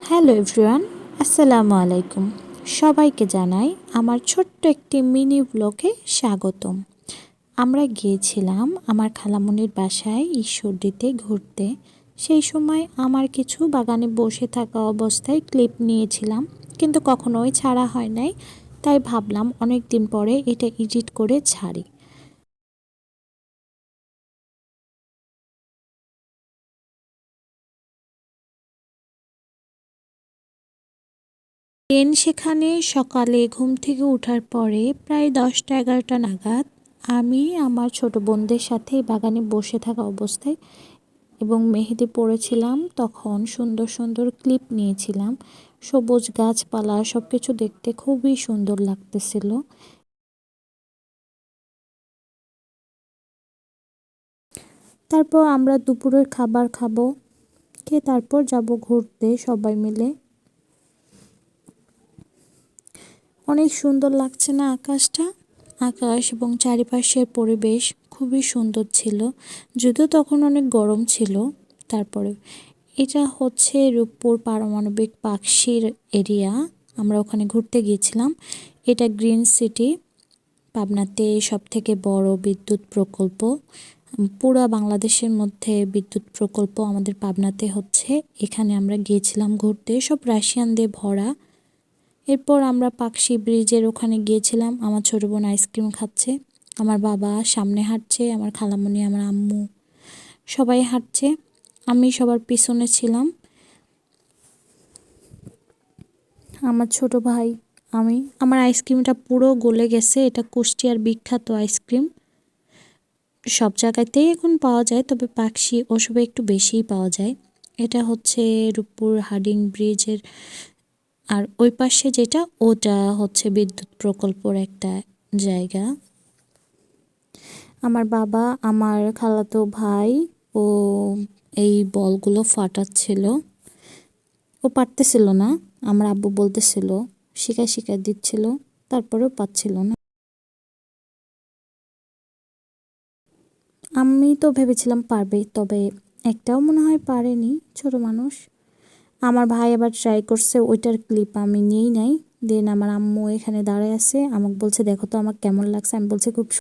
Hello everyone, আসসালামু আলাইকুম। সবাইকে জানাই আমার ছোট্ট একটি মিনি ব্লগে স্বাগতম। আমরা গিয়েছিলাম আমার খালামণির বাসায় ঈশ্বরদীতে ঘুরতে। সেই সময় আমার কিছু বাগানে বসে থাকা অবস্থায় ক্লিপ নিয়েছিলাম, কিন্তু কখনোই ছাড়া হয় নাই। তাই ভাবলাম অনেক দিন পরে এটা এডিট করে ছাড়ি। সেখানে সকালে ঘুম থেকে ওঠার পরে প্রায় 10টা 11টা নাগাদ আমি আমার ছোট বোনদের সাথে বাগানে বসে থাকা অবস্থায় এবং মেহেদি পড়েছিলাম। তখন সুন্দর সুন্দর ক্লিপ নিয়েছিলাম। সবুজ গাছপালা সব কিছু দেখতে খুবই সুন্দর লাগতেছিল। তারপর আমরা দুপুরের খাবার খাবো, খেয়ে তারপর যাব ঘুরতে সবাই মিলে। অনেক সুন্দর লাগছে না আকাশটা? আকাশ এবং চারিপাশের পরিবেশ খুবই সুন্দর ছিল, যদিও তখন অনেক গরম ছিল। তারপরে এটা হচ্ছে রূপপুর পারমাণবিক পাকশির এরিয়া। আমরা ওখানে ঘুরতে গিয়েছিলাম। এটা গ্রিন সিটি, পাবনাতে সবথেকে বড় বিদ্যুৎ প্রকল্প। পুরা বাংলাদেশের মধ্যে বিদ্যুৎ প্রকল্প আমাদের পাবনাতে হচ্ছে। এখানে আমরা গিয়েছিলাম ঘুরতে, সব রাশিয়ান দিয়ে ভরা। এরপর আমরা পাকশি ব্রিজের ওখানে গিয়েছিলাম। আমার ছোট বোন আইসক্রিম খাচ্ছে, আমার বাবা সামনে হাঁটছে, আমার খালামণি, আমার আম্মু সবাই হাঁটছে, আমি সবার পিছনে ছিলাম। আমার ছোট ভাই, আমার আইসক্রিমটা পুরো গলে গেছে। এটা কুষ্টিয়ার বিখ্যাত আইসক্রিম, সব জায়গাতেই এখন পাওয়া যায়, তবে পাকশি ওসবে একটু বেশিই পাওয়া যায়। এটা হচ্ছে রূপপুর হার্ডিং ব্রিজের, আর ওই পাশে যেটা ওটা হচ্ছে বিদ্যুৎ প্রকল্পর একটা জায়গা। আমার বাবা, আমার খালাতো ভাই ও এই বলগুলো ফাটাচ্ছিল। ও পারতেছিল না, আমার আব্বু বলতেছিল, শিখাই দিচ্ছিল, তারপরেও পাচ্ছিল না। আমি তো ভেবেছিলাম পারবে, তবে একটাও মনে হয় পারেনি, ছোট মানুষ। আমার ভাই আবার ট্রাই করছে, ওইটার ক্লিপ আমি নিয়েই নাই। দেন আমার আম্মু এখানে দাঁড়ায় আছে, আমাকে বলছে দেখো তো আমার কেমন লাগছে। আমি বলছি খুব